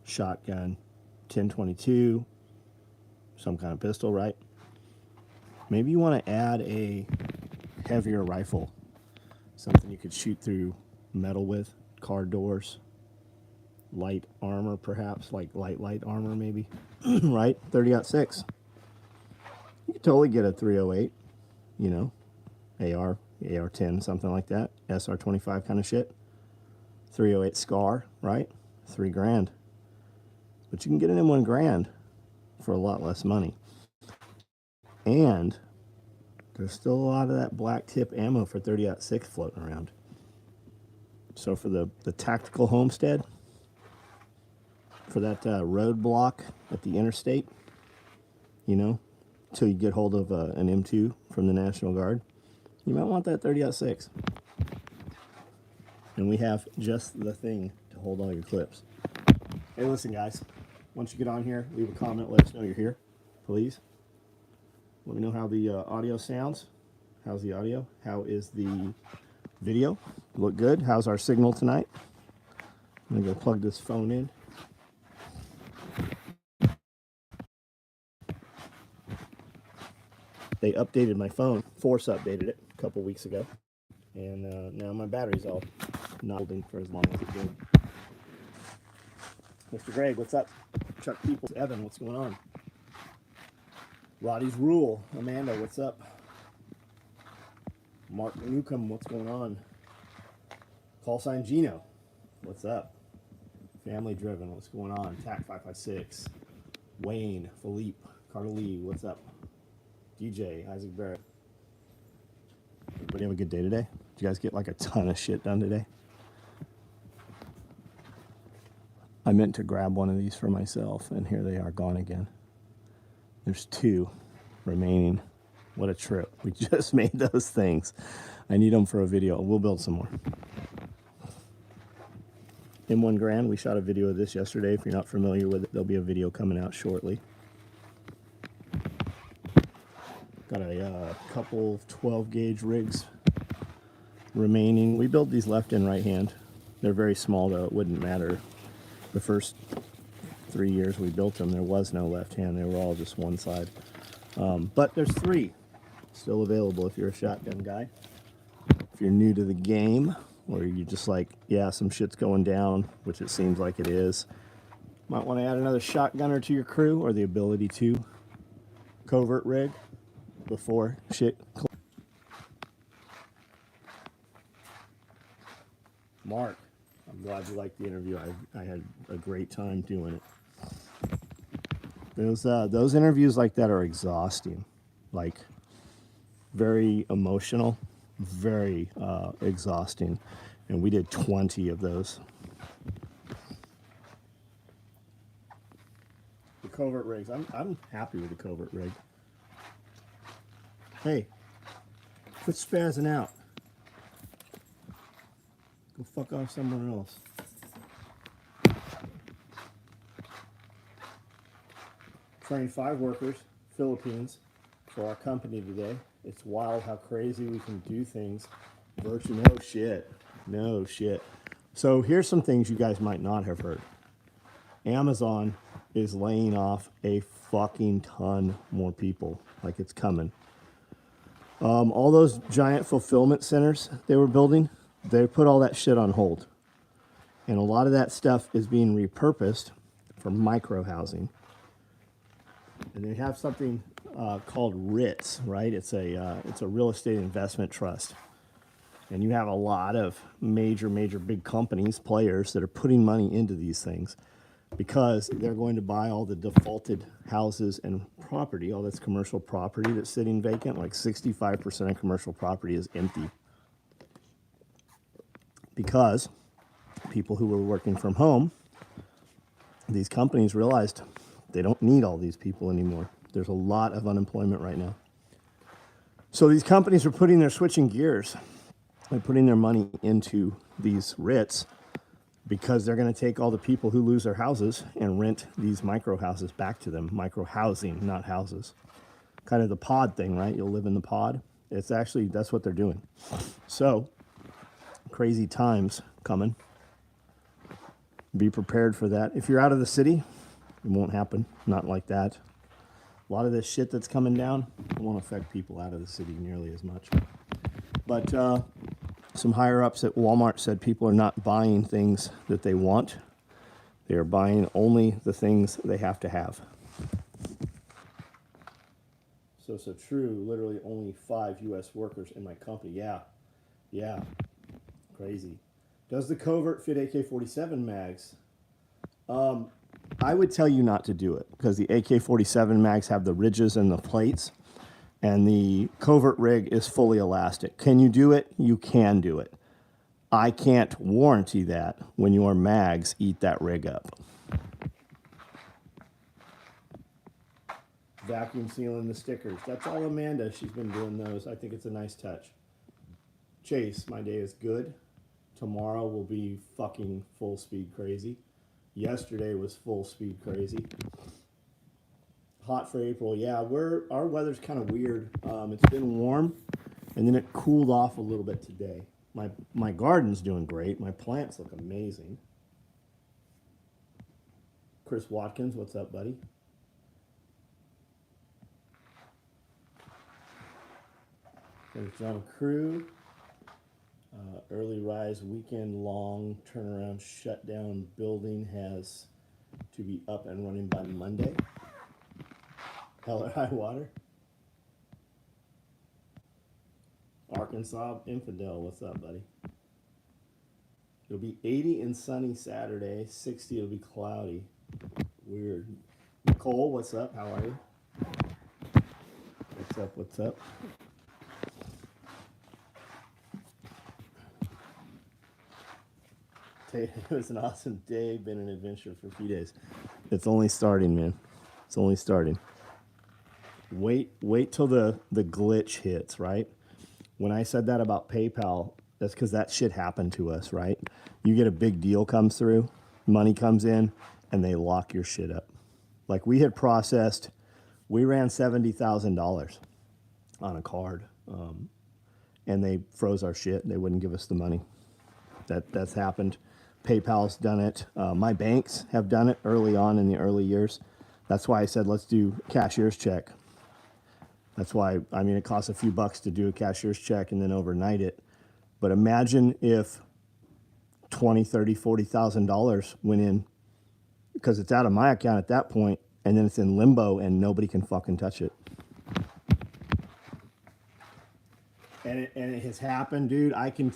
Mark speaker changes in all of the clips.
Speaker 1: shotgun, 10-22, some kind of pistol, right? Maybe you want to add a heavier rifle, something you could shoot through metal with, car doors, light armor perhaps, like light armor maybe, right? 30-06. You could totally get a 308, you know, AR-10, something like that, SR-25 kind of shit. 308 SCAR, right? $3,000. But you can get an M1 Garand for a lot less money. And there's still a lot of that black tip ammo for 30-06 floating around. So for the tactical homestead, for that roadblock at the interstate, you know, till you get hold of an M2 from the National Guard, you might want that 30-06. And we have just the thing to hold all your clips. Hey, listen, guys. Once you get on here, leave a comment. Let us know you're here, please. Let me know how the audio sounds. How's the audio? How is the video? Look good? How's our signal tonight? I'm going to go plug this phone in. They updated my phone. Force updated it a couple weeks ago. And now my battery's all not holding for as long as it did. Mr. Greg, what's up? Chuck Peoples, Evan, what's going on? Roddy's Rule, Amanda, what's up? Mark Newcomb, what's going on? Call sign Gino, what's up? Family Driven, what's going on? TAC 556, Wayne, Philippe, Carter Lee, what's up? DJ, Isaac Barrett. Everybody have a good day today? Did you guys get like a ton of shit done today? I meant to grab one of these for myself, and here they are gone again. There's 2 remaining. What a trip. We just made those things. I need them for a video. We'll build some more. M1 Garand, we shot a video of this yesterday. If you're not familiar with it, there'll be a video coming out shortly. Got a couple 12-gauge rigs remaining. We built these left and right hand. They're very small, though. It wouldn't matter. The first 3 years we built them, there was no left hand. They were all just one side. But there's 3 still available if you're a shotgun guy. If you're new to the game, or you're just like, yeah, some shit's going down, which it seems like it is, might want to add another shotgunner to your crew, or the ability to covert rig before shit. Mark, I'm glad you liked the interview. I had a great time doing it. Those interviews like that are exhausting, like very emotional, very exhausting, and we did 20 of those. The covert rigs, I'm happy with the covert rig. Hey, quit spazzing out. Go fuck off somewhere else. Trained 5 workers, Philippines, for our company today. It's wild how crazy we can do things. Virtually no shit. No shit. So here's some things you guys might not have heard. Amazon is laying off a fucking ton more people. Like it's coming. All those giant fulfillment centers they were building, they put all that shit on hold. And a lot of that stuff is being repurposed for micro housing. And they have something called RITS, right? It's a real estate investment trust. And you have a lot of major big companies, players that are putting money into these things because they're going to buy all the defaulted houses and property, all this commercial property that's sitting vacant. Like 65% of commercial property is empty because people who were working from home, these companies realized they don't need all these people anymore. There's a lot of unemployment right now. So these companies are switching gears. They're putting their money into these RITs because they're going to take all the people who lose their houses and rent these micro houses back to them. Micro housing, not houses. Kind of the pod thing, right? You'll live in the pod. It's actually, that's what they're doing. So, crazy times coming. be prepared for that. If you're out of the city, it won't happen. Not like that. A lot of this shit that's coming down, it won't affect people out of the city nearly as much. But some higher ups at Walmart said people are not buying things that they want. They are buying only the things they have to have. So true, literally only 5 U.S. workers in my company. Yeah, crazy. Does the covert fit AK-47 mags? I would tell you not to do it because the AK-47 mags have the ridges and the plates, and the covert rig is fully elastic. Can you do it? You can do it. I can't warranty that when your mags eat that rig up. Vacuum sealing the stickers. That's all Amanda. She's been doing those. I think it's a nice touch. Chase, my day is good. Tomorrow will be fucking full speed crazy. Yesterday was full speed crazy. Hot for April. Yeah, our weather's kind of weird. It's been warm, and then it cooled off a little bit today. My garden's doing great. My plants look amazing. Chris Watkins, what's up, buddy? There's John Crew. Early rise, weekend long turnaround shutdown building has to be up and running by Monday. Hell or high water. Arkansas Infidel, what's up, buddy? It'll be 80 and sunny Saturday, 60 it'll be cloudy. Weird. Nicole, what's up? How are you? What's up? It was an awesome day, been an adventure for a few days. It's only starting, man. It's only starting. Wait till the glitch hits, right? When I said that about PayPal, that's because that shit happened to us, right? You get a big deal comes through, money comes in, and they lock your shit up. Like we ran $70,000 on a card, and they froze our shit. They wouldn't give us the money. That's happened. PayPal's done it. My banks have done it early on in the early years. That's why I said, let's do cashier's check. That's why, it costs a few bucks to do a cashier's check and then overnight it. But imagine if $20, $30, $40,000 went in, because it's out of my account at that point, and then it's in limbo and nobody can fucking touch it. And it has happened, dude. I can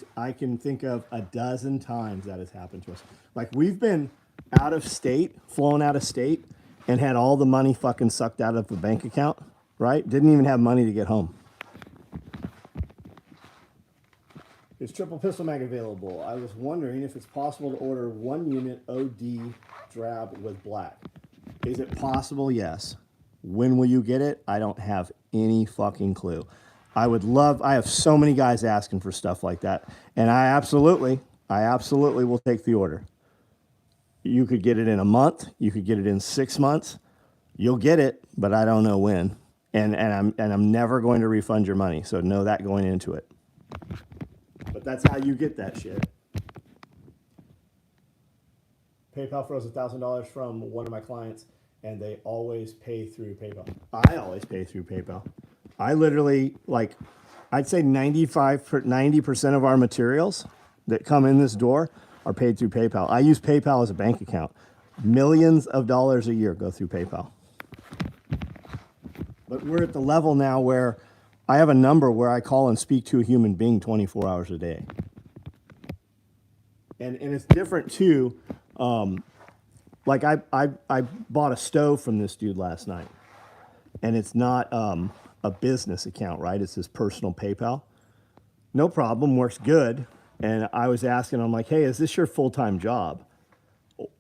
Speaker 1: think of a dozen times that has happened to us. Like we've been out of state, flown out of state, and had all the money fucking sucked out of the bank account, right? Didn't even have money to get home. Is triple pistol mag available? I was wondering if it's possible to order 1 unit OD drab with black. Is it possible? Yes. When will you get it? I don't have any fucking clue. I have so many guys asking for stuff like that. And I absolutely will take the order. You could get it in a month. You could get it in 6 months. You'll get it, but I don't know when. And I'm never going to refund your money. So know that going into it. But that's how you get that shit. PayPal froze $1,000 from one of my clients, and they always pay through PayPal. I always pay through PayPal. I literally, I'd say 90% of our materials that come in this door are paid through PayPal. I use PayPal as a bank account. Millions of dollars a year go through PayPal. But we're at the level now where I have a number where I call and speak to a human being 24 hours a day. And it's different too. I bought a stove from this dude last night, and it's not a business account, right? It's his personal PayPal. No problem, works good. And I was asking, I'm like, hey, is this your full-time job?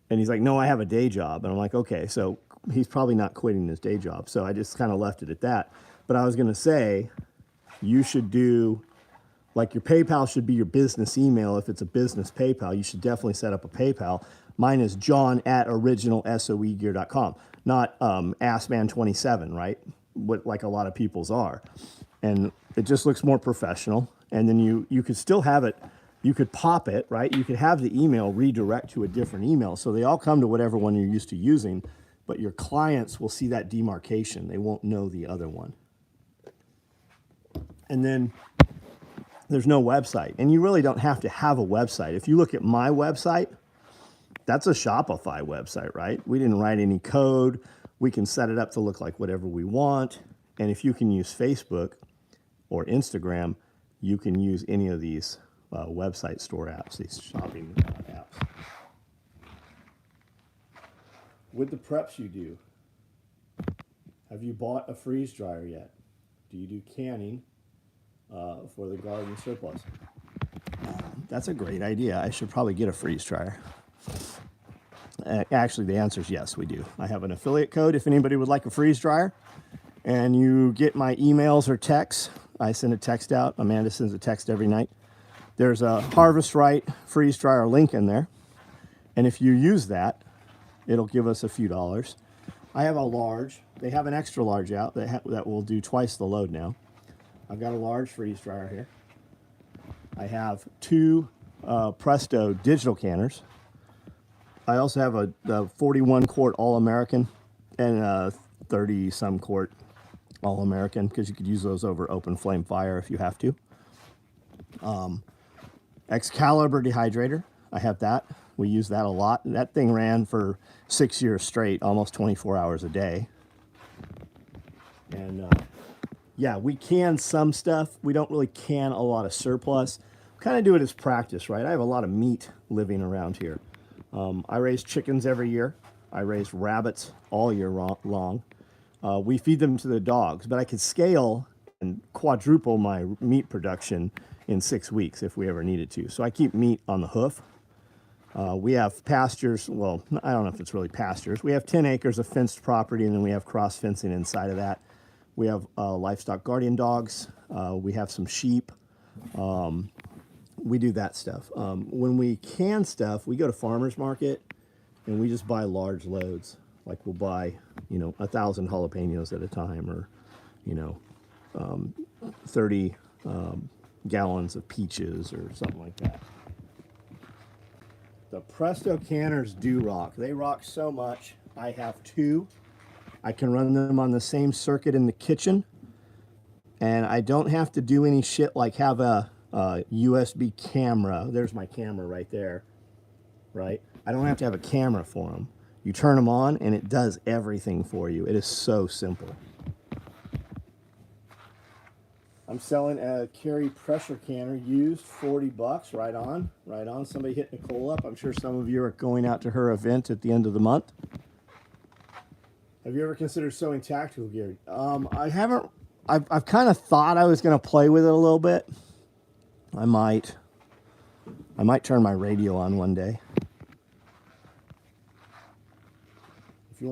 Speaker 1: And he's like, no, I have a day job. And I'm like, okay, so he's probably not quitting his day job. So I just kind of left it at that. But I was going to say, you should do, your PayPal should be your business email. If it's a business PayPal, you should definitely set up a PayPal. Mine is john@originalsoegear.com, not assman27, right? What like a lot of people's are. And it just looks more professional. And then you could still have it You could pop it, right? You could have the email redirect to a different email. So they all come to whatever one you're used to using, but your clients will see that demarcation. They won't know the other one. And then there's no website. And you really don't have to have a website. If you look at my website, that's a Shopify website, right? We didn't write any code. We can set it up to look like whatever we want. And if you can use Facebook or Instagram, you can use any of these website store apps, these shopping apps. With the preps you do, have you bought a freeze dryer yet? Do you do canning for the garden surplus? That's a great idea. I should probably get a freeze dryer. Actually, the answer is yes, we do. I have an affiliate code if anybody would like a freeze dryer. And you get my emails or texts. I send a text out. Amanda sends a text every night. There's a Harvest Right freeze dryer link in there. And if you use that, it'll give us a few dollars. I have a large. They have an extra large out that will do twice the load now. I've got a large freeze dryer here. I have two Presto digital canners. I also have a 41 quart All-American and a 30 some quart All-American, because you could use those over open flame fire if you have to. Excalibur dehydrator, I have that. We use that a lot. That thing ran for 6 years straight, almost 24 hours a day. And yeah, we can some stuff. We don't really can a lot of surplus. Kind of do it as practice, right? I have a lot of meat living around here. I raise chickens every year. I raise rabbits all year long. We feed them to the dogs, but I could scale and quadruple my meat production in 6 weeks if we ever needed to. So I keep meat on the hoof. We have pastures. Well, I don't know if it's really pastures. We have 10 acres of fenced property, and then we have cross fencing inside of that. We have livestock guardian dogs. We have some sheep. We do that stuff. When we can stuff, we go to farmer's market and we just buy large loads. Like we'll buy, 1,000 jalapenos at a time, or, 30 gallons of peaches or something like that. The Presto canners do rock. They rock so much. I have two. I can run them on the same circuit in the kitchen, and I don't have to do any shit like have a USB camera. There's my camera right there, right? I don't have to have a camera for them. You turn them on and it does everything for you. It is so simple. I'm selling a Carry pressure canner used, $40, right on, right on. Somebody hit Nicole up. I'm sure some of you are going out to her event at the end of the month. Have you ever considered sewing tactical gear? I haven't. I've kind of thought I was going to play with it a little bit. I might turn my radio on one day. If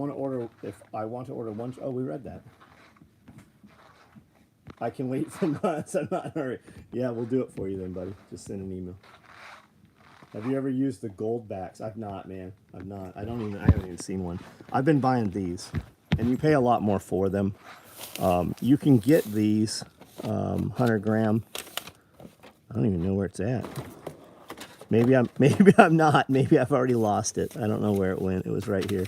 Speaker 1: I want to order one, oh, we read that. I can wait for months. I'm not in a hurry. Yeah, we'll do it for you then, buddy. Just send an email. Have you ever used the gold backs? I've not, man. I've not. I haven't even seen one. I've been buying these, and you pay a lot more for them. You can get these 100 gram. I don't even know where it's at. Maybe I'm not. Maybe I've already lost it. I don't know where it went. It was right here.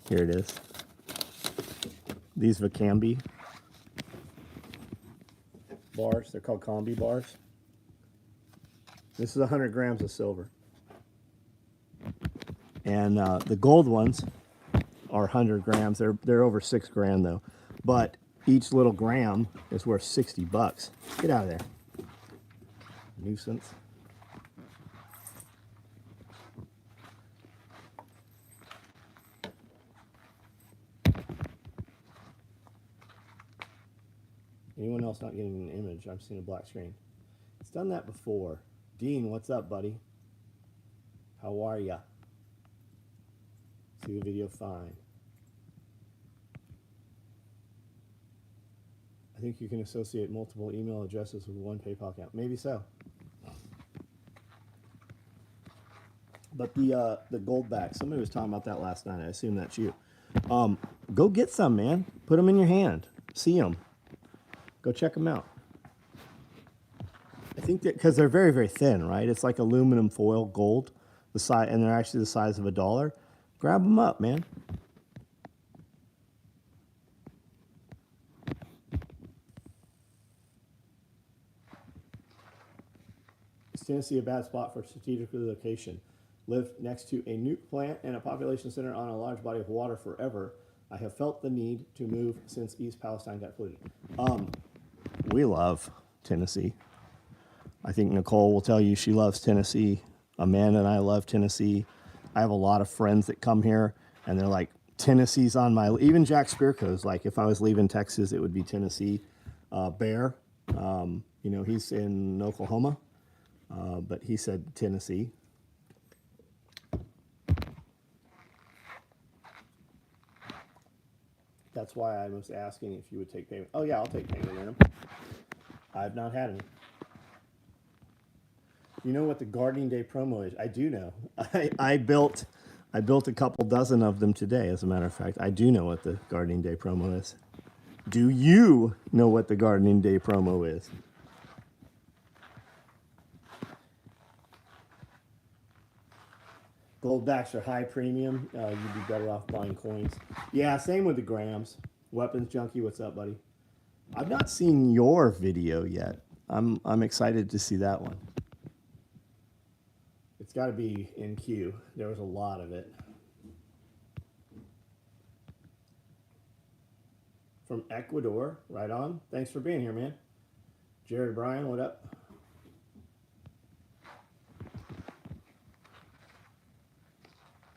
Speaker 1: Here it is. These Vicambi bars. They're called combi bars. This is 100 grams of silver. And the gold ones are 100 grams. They're over $6,000 though. But each little gram is worth $60. Get out of there. Nuisance. Anyone else not getting an image? I'm seeing a black screen. It's done that before. Dean, what's up, buddy? How are ya? See the video fine. I think you can associate multiple email addresses with one PayPal account. Maybe so. But the Goldback, somebody was talking about that last night. I assume that's you. Go get some, man. Put them in your hand. See them. Go check them out. I think that because they're very, very thin, right? It's like aluminum foil gold, the size, and they're actually the size of a dollar. Grab them up, man. Is Tennessee a bad spot for strategic relocation? Lived next to a nuke plant and a population center on a large body of water forever. I have felt the need to move since East Palestine got polluted. We love Tennessee. I think Nicole will tell you she loves Tennessee. Amanda and I love Tennessee. I have a lot of friends that come here and they're like, Tennessee's on my, even Jack Spirko's like, if I was leaving Texas, it would be Tennessee. Bear, you know, he's in Oklahoma, but he said Tennessee. That's why I was asking if you would take payment. Oh yeah, I'll take payment in them. I've not had any. You know what the gardening day promo is? I do know. I built a couple dozen of them today, as a matter of fact. I do know what the gardening day promo is. Do you know what the gardening day promo is? Goldbacks are high premium. You'd be better off buying coins. Yeah, same with the grams. Weapons Junkie, what's up, buddy? I've not seen your video yet. I'm excited to see that one. It's got to be in queue. There was a lot of it. From Ecuador, right on. Thanks for being here, man. Jared Bryan, what up?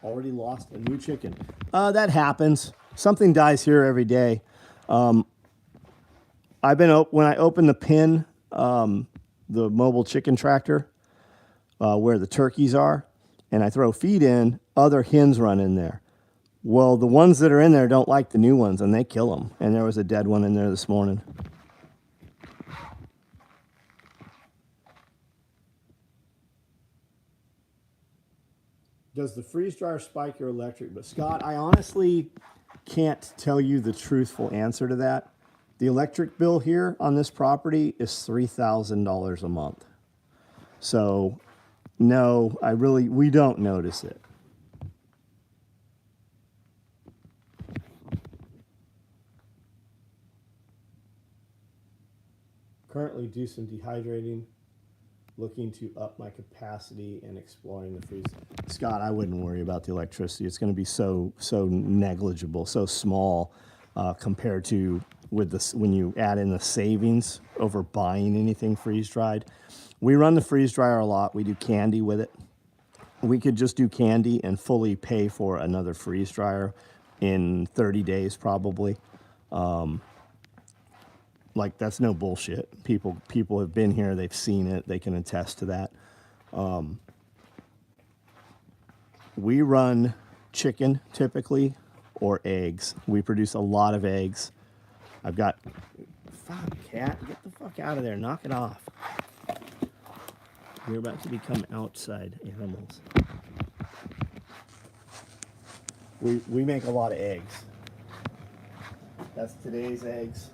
Speaker 1: Already lost a new chicken. That happens. Something dies here every day. When I open the pen, the mobile chicken tractor, where the turkeys are, and I throw feed in, other hens run in there. Well, the ones that are in there don't like the new ones, and they kill them. And there was a dead one in there this morning. Does the freeze dryer spike your electric? But Scott, I honestly can't tell you the truthful answer to that. The electric bill here on this property is $3,000 a month. So no, we don't notice it. Currently do some dehydrating, looking to up my capacity and exploring the freeze. Scott, I wouldn't worry about the electricity. It's going to be so negligible, so small compared to with this when you add in the savings over buying anything freeze dried. We run the freeze dryer a lot. We do candy with it. We could just do candy and fully pay for another freeze dryer in 30 days probably. Like that's no bullshit. People have been here, they've seen it, they can attest to that. We run chicken typically or eggs. We produce a lot of eggs. I've got, fuck cat, get the fuck out of there, knock it off. You're about to become outside animals. We make a lot of eggs. That's today's eggs.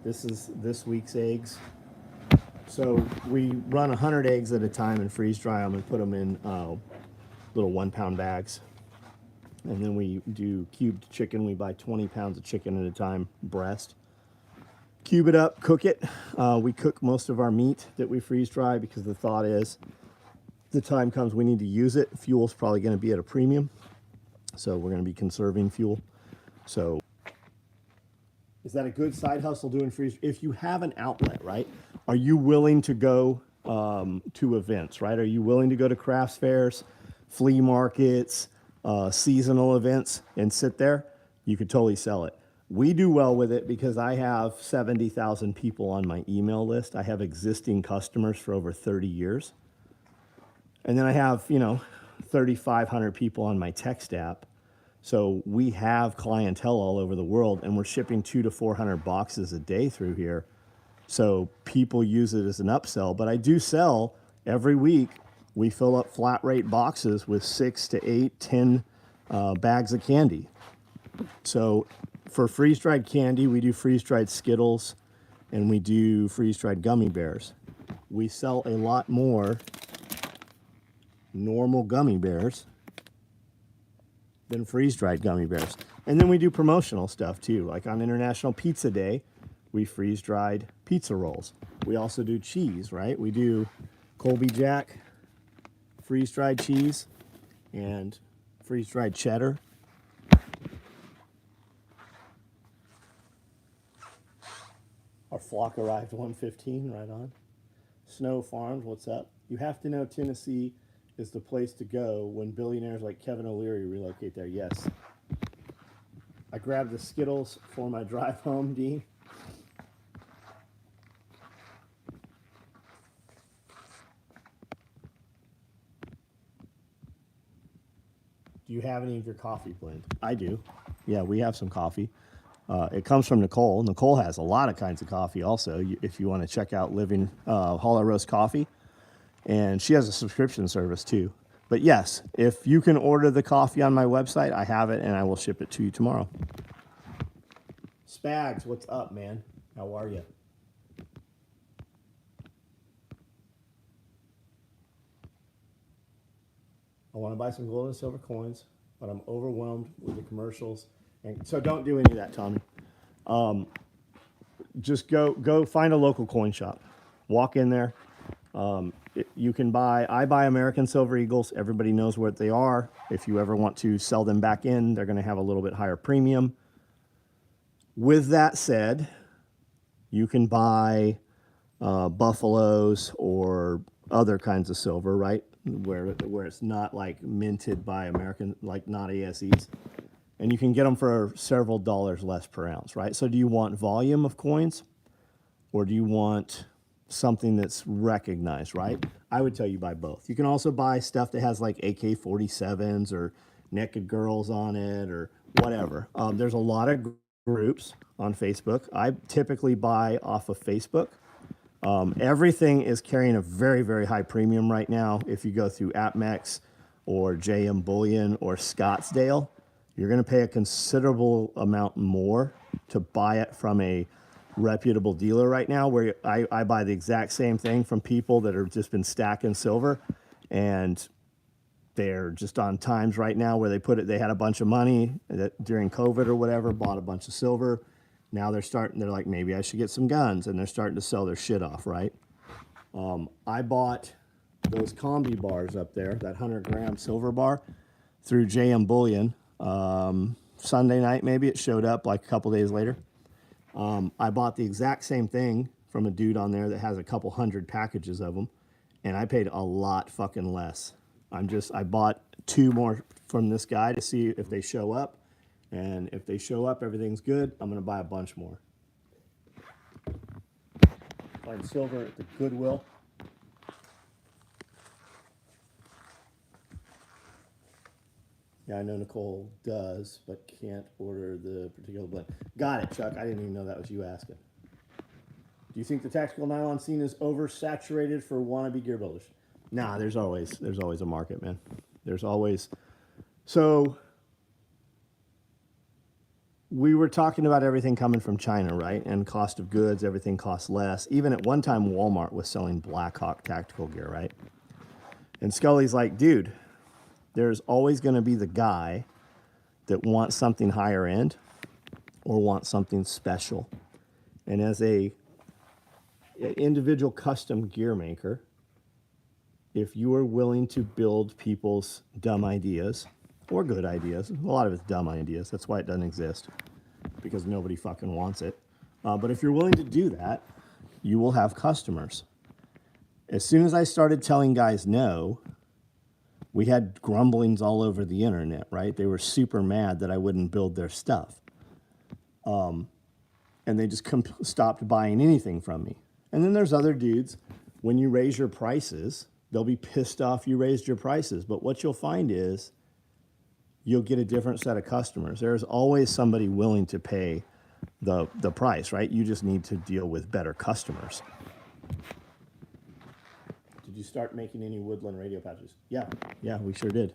Speaker 1: This is this week's eggs. So we run 100 eggs at a time and freeze dry them and put them in little 1 pound bags. And then we do cubed chicken. We buy 20 pounds of chicken at a time, breast. Cube it up, cook it. We cook most of our meat that we freeze dry because the thought is the time comes we need to use it. Fuel's probably going to be at a premium. So we're going to be conserving fuel. So is that a good side hustle doing freeze? If you have an outlet, right? Are you willing to go to events, right? Are you willing to go to crafts fairs, flea markets, seasonal events and sit there? You could totally sell it. We do well with it because I have 70,000 people on my email list. I have existing customers for over 30 years. And then I have, 3,500 people on my text app. So we have clientele all over the world, and we're shipping 200 to 400 boxes a day through here. So people use it as an upsell. But I do sell every week. We fill up flat rate boxes with 6 to 8, 10 bags of candy. So for freeze dried candy, we do freeze dried Skittles, and we do freeze dried gummy bears. we sell a lot more normal gummy bears than freeze-dried gummy bears. And then we do promotional stuff too. Like on International Pizza Day, we freeze-dried pizza rolls. We also do cheese, right? We do Colby Jack, freeze-dried cheese, and freeze-dried cheddar. Our flock arrived 1:15, right on. Snow Farms, what's up? You have to know Tennessee is the place to go when billionaires like Kevin O'Leary relocate there. Yes. I grabbed the Skittles for my drive home, Dean. Do you have any of your coffee blend? I do. Yeah, we have some coffee. It comes from Nicole. Nicole has a lot of kinds of coffee also, if you want to check out Living Hollow Roast Coffee. And she has a subscription service too. But yes, if you can order the coffee on my website, I have it and I will ship it to you tomorrow. Spags, what's up, man? How are you? I want to buy some gold and silver coins, but I'm overwhelmed with the commercials. And so don't do any of that, Tommy. Just go find a local coin shop. Walk in there. You can I buy American Silver Eagles. Everybody knows what they are. If you ever want to sell them back in, they're going to have a little bit higher premium. With that said, you can buy Buffaloes or other kinds of silver, right? Where it's not like minted by American, like not ASEs. And you can get them for several dollars less per ounce, right? So do you want volume of coins or do you want something that's recognized, right? I would tell you buy both. You can also buy stuff that has like AK-47s or naked girls on it or whatever. There's a lot of groups on Facebook. I typically buy off of Facebook. Everything is carrying a very, very high premium right now. If you go through AppMex or JM Bullion or Scottsdale, you're going to pay a considerable amount more to buy it from a reputable dealer right now, where I buy the exact same thing from people that have just been stacking silver, and they're just on times right now where they had a bunch of money that during COVID or whatever, bought a bunch of silver. Now they're like, maybe I should get some guns, and they're starting to sell their shit off, right? I bought those combi bars up there, that 100-gram silver bar, through JM Bullion. Sunday night, maybe it showed up like a couple days later. I bought the exact same thing from a dude on there that has a couple hundred packages of them, and I paid a lot fucking less. I bought 2 more from this guy to see if they show up, and if they show up, everything's good. I'm gonna buy a bunch more. Find silver at the Goodwill. Yeah, I know Nicole does, but can't order the particular blend. Got it, Chuck. I didn't even know that was you asking. Do you think the tactical nylon scene is oversaturated for wannabe gear builders? Nah, there's always a market, man. There's always. So we were talking about everything coming from China, right? And cost of goods, everything costs less. Even at one time, Walmart was selling Blackhawk tactical gear, right? And Scully's like, dude, there's always going to be the guy that wants something higher end or wants something special. And as an individual custom gear maker, if you are willing to build people's dumb ideas or good ideas, a lot of it's dumb ideas, that's why it doesn't exist, because nobody fucking wants it. But if you're willing to do that, you will have customers. As soon as I started telling guys no, we had grumblings all over the internet, right? They were super mad that I wouldn't build their stuff. And they just stopped buying anything from me. And then there's other dudes, when you raise your prices, they'll be pissed off you raised your prices. But what you'll find is you'll get a different set of customers. There's always somebody willing to pay the price, right? You just need to deal with better customers. Did you start making any woodland radio pouches? Yeah, we sure did.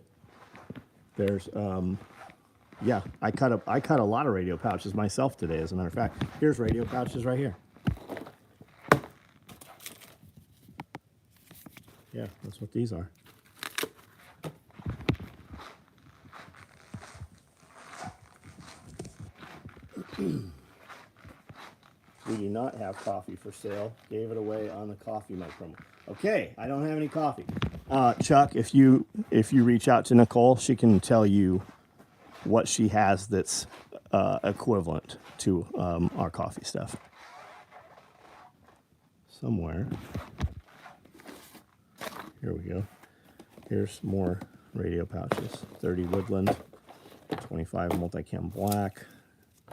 Speaker 1: There's, I cut a lot of radio pouches myself today, as a matter of fact. Here's radio pouches right here. Yeah, that's what these are. We do not have coffee for sale. Gave it away on the coffee mug promo. Okay, I don't have any coffee. Chuck, if you reach out to Nicole, she can tell you what she has that's equivalent to our coffee stuff. Somewhere. Here we go. Here's more radio pouches. 30 Woodland, 25 multicam black,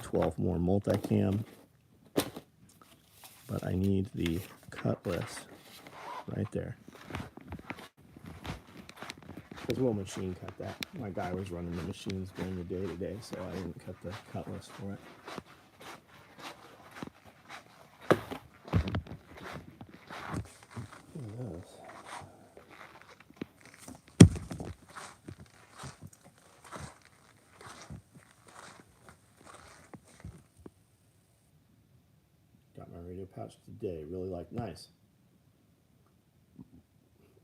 Speaker 1: 12 more multicam. But I need the Cutlass right there. Because we'll machine cut that. My guy was running the machines during the day today, so I didn't cut the Cutlass for it. Look at this. Got my radio pouch today. Really like. Nice.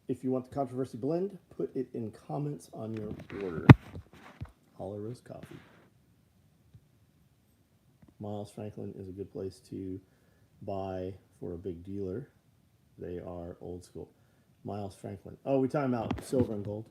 Speaker 1: If you want the controversy blend, put it in comments on your order. Hollow Roast Coffee. Miles Franklin is a good place to buy for a big dealer. They are old school. Miles Franklin. Oh, we talking about silver and gold?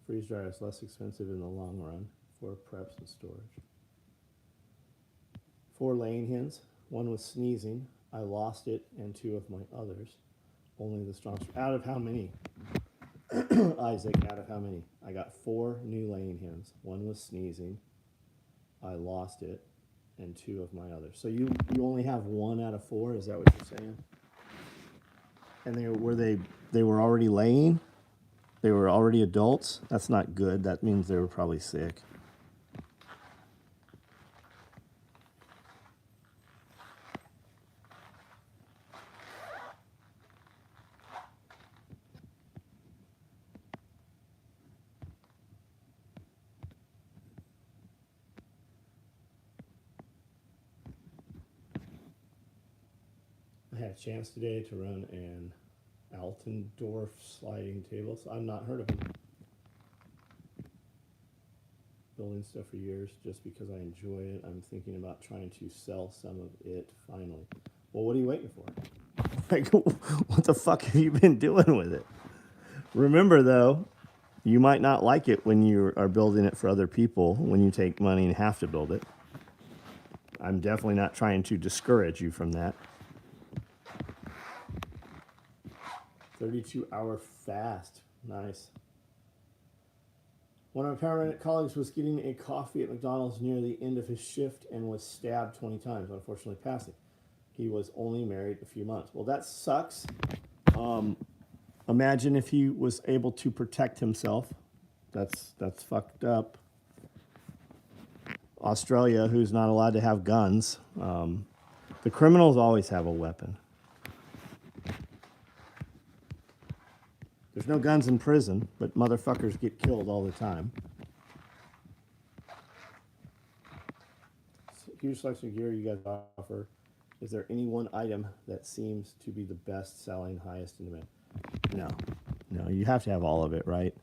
Speaker 1: Freeze dryer is less expensive in the long run for preps and storage. 4 laying hens. One was sneezing. I lost it and 2 of my others. Only the strong. Out of how many? Isaac, out of how many? I got 4 new laying hens. One was sneezing. I lost it and 2 of my others. So you only have 1 out of 4. Is that what you're saying? And they were already laying? They were already adults? That's not good. That means they were probably sick. I had a chance today to run an Altendorf sliding table. So I've not heard of them. Building stuff for years just because I enjoy it. I'm thinking about trying to sell some of it finally. Well, what are you waiting for? Like, what the fuck have you been doing with it? Remember, though, you might not like it when you are building it for other people, when you take money and have to build it. I'm definitely not trying to discourage you from that. 32-hour fast. Nice. One of my paramedic colleagues was getting a coffee at McDonald's near the end of his shift and was stabbed 20 times, unfortunately passing. He was only married a few months. Well, that sucks. Imagine if he was able to protect himself. That's fucked up. Australia, who's not allowed to have guns. The criminals always have a weapon. There's no guns in prison, but motherfuckers get killed all the time. Huge selection of gear you guys offer. Is there any one item that seems to be the best selling, highest in demand? No, you have to have all of it, right?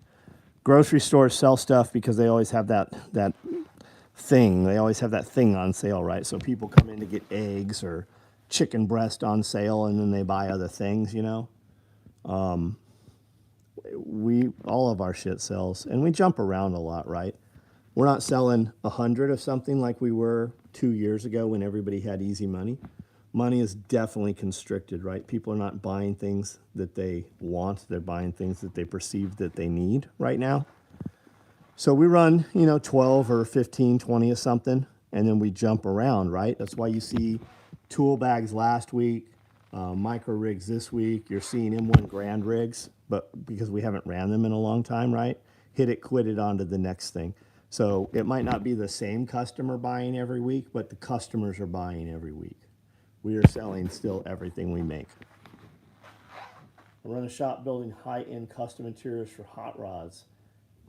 Speaker 1: Grocery stores sell stuff because they always have that thing. They always have that thing on sale, right? So people come in to get eggs or chicken breast on sale, and then they buy other things, you know? All of our shit sells, and we jump around a lot, right? We're not selling 100 of something like we were 2 years ago when everybody had easy money. Money is definitely constricted, right? People are not buying things that they want. They're buying things that they perceive that they need right now. So we run, 12 or 15, 20 of something, and then we jump around, right? That's why you see tool bags last week, micro rigs this week. You're seeing M1 Grand rigs, but because we haven't ran them in a long time, right? Hit it, quit it, on to the next thing. So it might not be the same customer buying every week, but the customers are buying every week. We are selling still everything we make. I run a shop building high-end custom interiors for hot rods.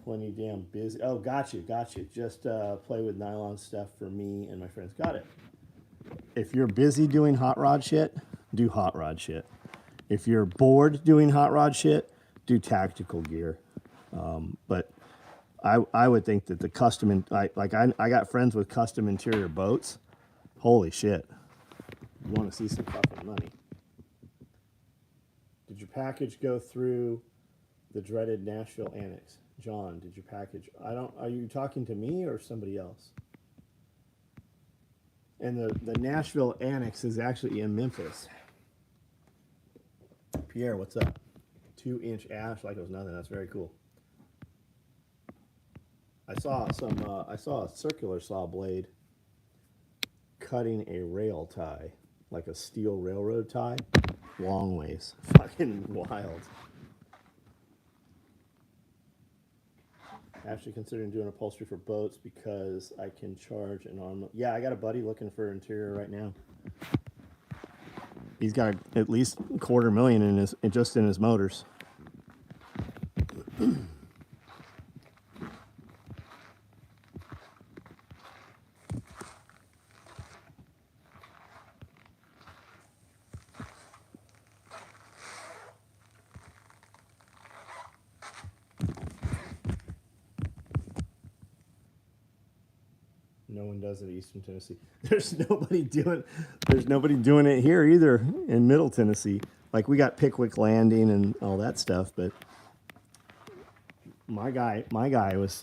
Speaker 1: Plenty damn busy. Oh, got you. Just play with nylon stuff for me and my friends. Got it. If you're busy doing hot rod shit, do hot rod shit. If you're bored doing hot rod shit, do tactical gear. But I would think that the custom, I got friends with custom interior boats. Holy shit. You want to see some fucking money. Did your package go through the dreaded Nashville Annex? John, did your package? Are you talking to me or somebody else? And the Nashville Annex is actually in Memphis. Pierre, what's up? 2-inch ash like it was nothing. That's very cool. I saw a circular saw blade cutting a rail tie, like a steel railroad tie, long ways. Fucking wild. Actually considering doing upholstery for boats because I can charge an arm. Yeah, I got a buddy looking for interior right now. He's got at least $250,000 in his motors. No one does it at Eastern Tennessee. There's nobody doing it here either in Middle Tennessee. Like we got Pickwick Landing and all that stuff, but my guy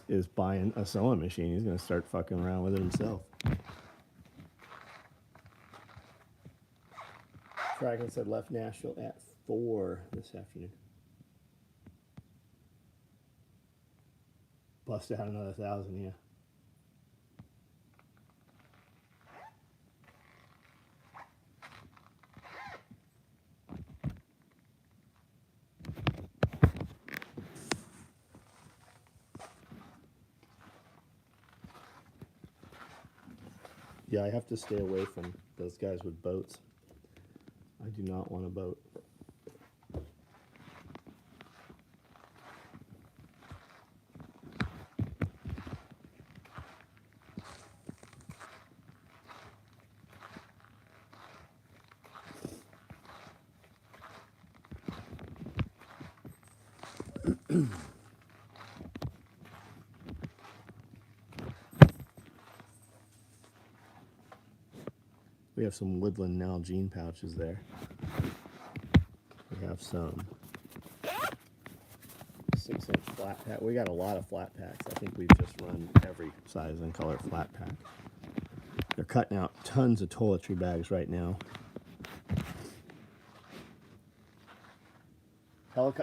Speaker 1: is buying a sewing machine. He's gonna start fucking around with it himself. Dragon said left Nashville at 4 this afternoon. Bust out another 1,000, yeah. Yeah, I have to stay away from those guys with boats. I do not want a boat. We have some Woodland Nalgene pouches there. We have some 6-inch flat pack. We got a lot of flat packs. I think we've just run every size and color flat pack. They're cutting out tons of toiletry bags right now.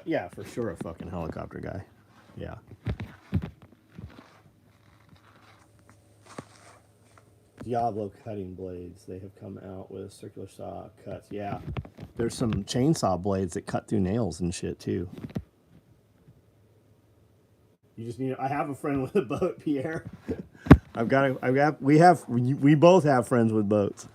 Speaker 1: Yeah, for sure a fucking helicopter guy. Yeah. Diablo cutting blades. They have come out with circular saw cuts. Yeah. There's some chainsaw blades that cut through nails and shit too. You just need. I have a friend with a boat, Pierre. We both have friends with boats.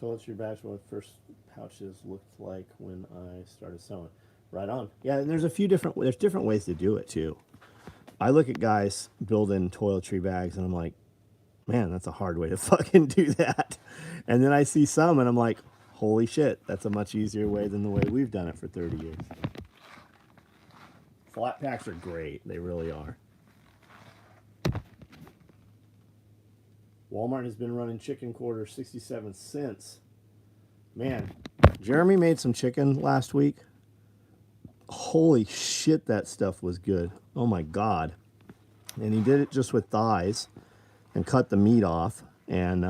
Speaker 1: Toiletry bags were the first pouches looked like when I started sewing. Right on. Yeah, and there's different ways to do it too. I look at guys building toiletry bags and I'm like, man, that's a hard way to fucking do that. And then I see some and I'm like, holy shit, that's a much easier way than the way we've done it for 30 years. Flat packs are great. They really are. Walmart has been running chicken quarters 67 cents. Man, Jeremy made some chicken last week. Holy shit, that stuff was good. Oh my God. And he did it just with thighs and cut the meat off and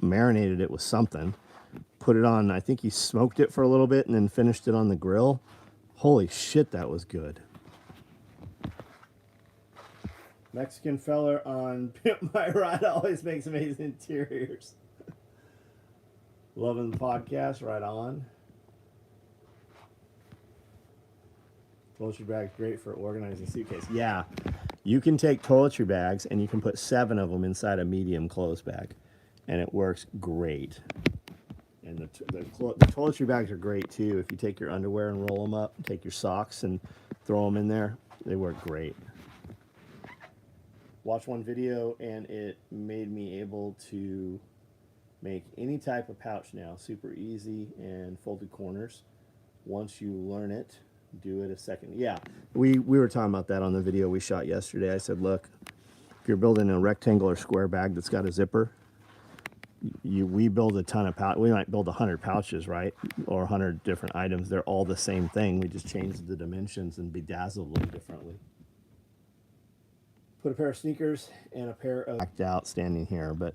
Speaker 1: marinated it with something. Put it on, I think he smoked it for a little bit and then finished it on the grill. Holy shit, that was good. Mexican feller on Pimp My Ride always makes amazing interiors. Loving the podcast, right on. Toiletry bag's great for organizing suitcase. Yeah, you can take toiletry bags and you can put 7 of them inside a medium clothes bag, and it works great. And the toiletry bags are great too. If you take your underwear and roll them up, take your socks and throw them in there, they work great. Watched one video and it made me able to make any type of pouch now. Super easy and folded corners. Once you learn it, do it a second. Yeah, we were talking about that on the video we shot yesterday. I said, look, if you're building a rectangular square bag that's got a zipper, we build a ton of pouch. We might build 100 pouches, right? Or 100 different items. They're all the same thing. We just change the dimensions and bedazzle a little differently. Put a pair of sneakers and a pair of blacked out standing here, but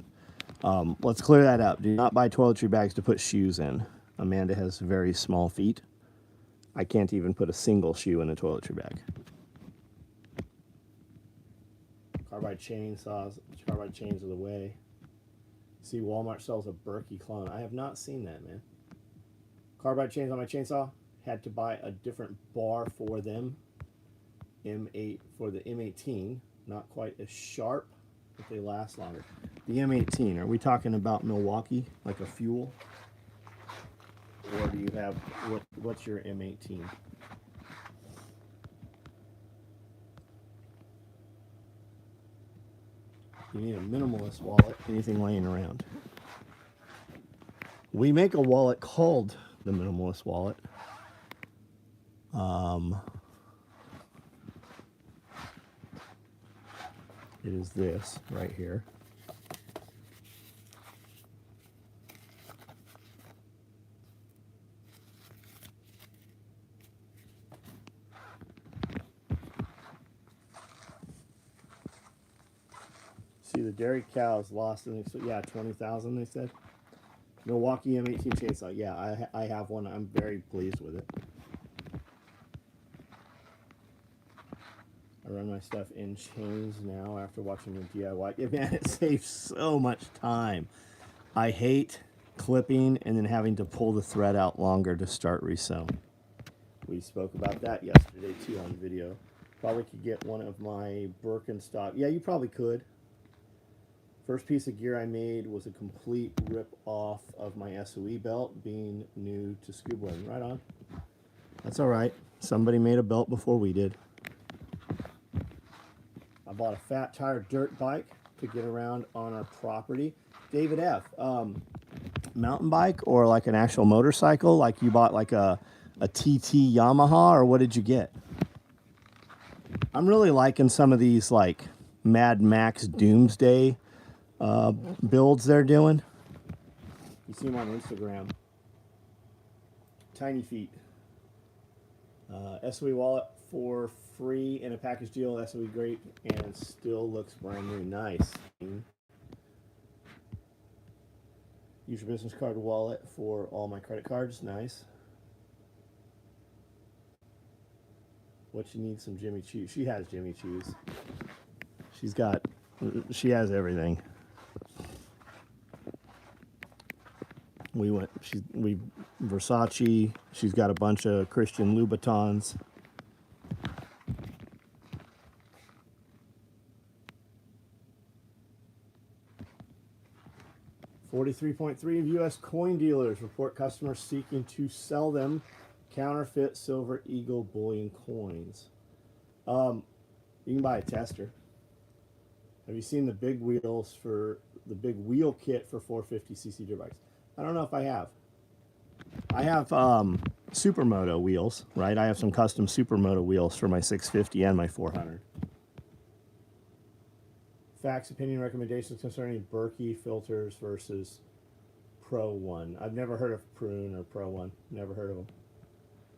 Speaker 1: let's clear that up. Do not buy toiletry bags to put shoes in. Amanda has very small feet. I can't even put a single shoe in a toiletry bag. Carbide chainsaws, carbide chains are the way. See, Walmart sells a Berkey clone. I have not seen that, man. Carbide chains on my chainsaw. Had to buy a different bar for them. M8 for the M18. Not quite as sharp, but they last longer. The M18, are we talking about Milwaukee, like a Fuel? Or do you have, what's your M18? You need a minimalist wallet, anything laying around. We make a wallet called the Minimalist Wallet. It is this right here. See, the dairy cows lost, yeah, 20,000 they said. Milwaukee M18 chainsaw. Yeah, I have one. I'm very pleased with it. I run my stuff in chains now after watching the DIY. Yeah, man, it saves so much time. I hate clipping and then having to pull the thread out longer to start resewing. We spoke about that yesterday too on video. Probably could get one of my Birkenstock. Yeah, you probably could. First piece of gear I made was a complete rip-off of my SOE belt, being new to scubaing. Right on. That's all right. Somebody made a belt before we did. I bought a fat tire dirt bike to get around on our property. David F., mountain bike or like an actual motorcycle? Like you bought like a TT Yamaha, or what did you get? I'm really liking some of these like Mad Max Doomsday builds they're doing. You see them on Instagram. Tiny Feet. SOE wallet for free in a package deal. SOE great and still looks brand new. Nice. Use your business card wallet for all my credit cards. Nice. What you need? Some Jimmy Choo's. She has Jimmy Choo's. She has everything. Versace. She's got a bunch of Christian Louboutins. .3 of U.S. coin dealers report customers seeking to sell them counterfeit Silver Eagle bullion coins. You can buy a tester. Have you seen the big wheels for the big wheel kit for 450cc dirt bikes? I don't know if I have. I have Supermoto wheels, right? I have some custom Supermoto wheels for my 650 and my 400. Facts, opinion, recommendations concerning Berkey filters versus Pro One. I've never heard of Prune or Pro One. Never heard of them.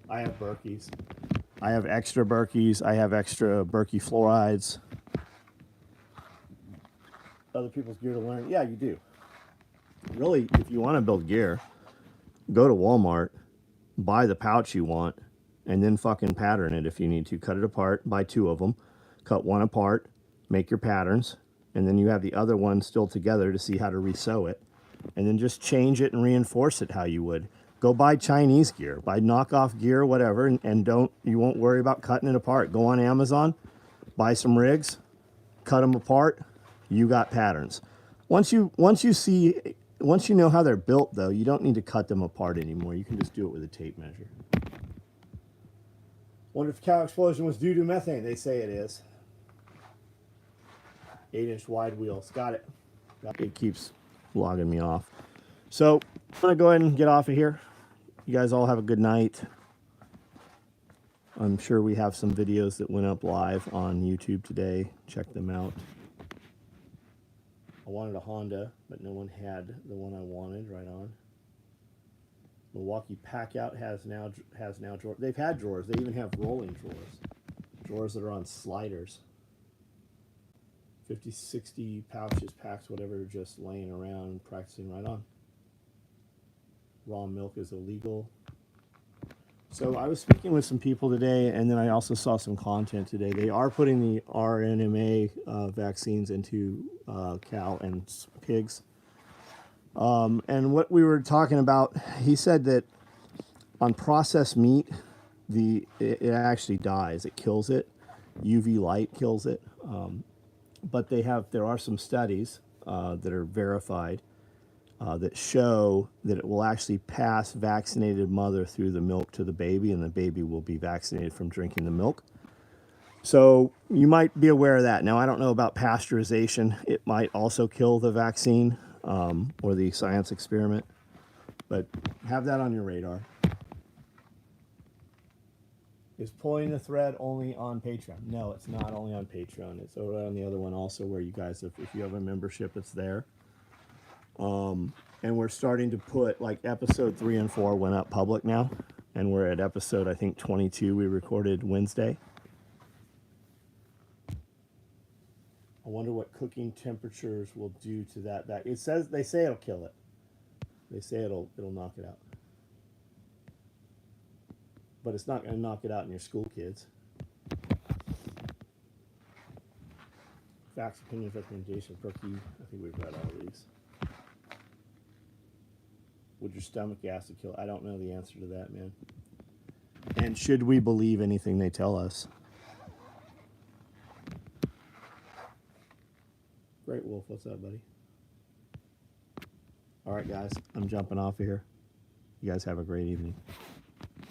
Speaker 1: I have Berkeys. I have extra Berkeys. I have extra Berkey fluorides. Other people's gear to learn. Yeah, you do. Really, if you want to build gear, go to Walmart, buy the pouch you want, and then fucking pattern it if you need to. Cut it apart, buy 2 of them, cut one apart, make your patterns, and then you have the other one still together to see how to resew it, and then just change it and reinforce it how you would. Go buy Chinese gear, buy knockoff gear, whatever, and you won't worry about cutting it apart. Go on Amazon, buy some rigs, cut them apart. You got patterns. Once you know how they're built, though, you don't need to cut them apart anymore. You can just do it with a tape measure. Wonder if cow explosion was due to methane. They say it is. 8-inch wide wheels. Got it. It keeps logging me off. So I'm going to go ahead and get off of here. You guys all have a good night. I'm sure we have some videos that went up live on YouTube today. Check them out. I wanted a Honda, but no one had the one I wanted. Right on. Milwaukee Packout has now drawers. They've had drawers. They even have rolling drawers that are on sliders. 50, 60 pouches, packs, whatever, just laying around practicing. Right on. Raw milk is illegal. So I was speaking with some people today, and then I also saw some content today. They are putting the RNMA vaccines into cow and pigs. And what we were talking about, he said that on processed meat, it actually dies. It kills it. UV light kills it. But there are some studies that are verified that show that it will actually pass vaccinated mother through the milk to the baby, and the baby will be vaccinated from drinking the milk. So you might be aware of that. Now, I don't know about pasteurization. It might also kill the vaccine or the science experiment, but have that on your radar. Is pulling the thread only on Patreon? No, it's not only on Patreon. It's over on the other one also, where you guys, if you have a membership, it's there. And we're starting to put, like, episode 3 and 4 went up public now, and we're at episode, I think, 22. We recorded Wednesday. I wonder what cooking temperatures will do to that. They say it'll kill it. They say it'll knock it out. But it's not going to knock it out in your school kids. Facts, opinions, recommendations, Brookie. I think we've read all of these. Would your stomach acid kill? I don't know the answer to that, man. And should we believe anything they tell us? Great Wolf, what's up, buddy? All right, guys, I'm jumping off of here. You guys have a great evening.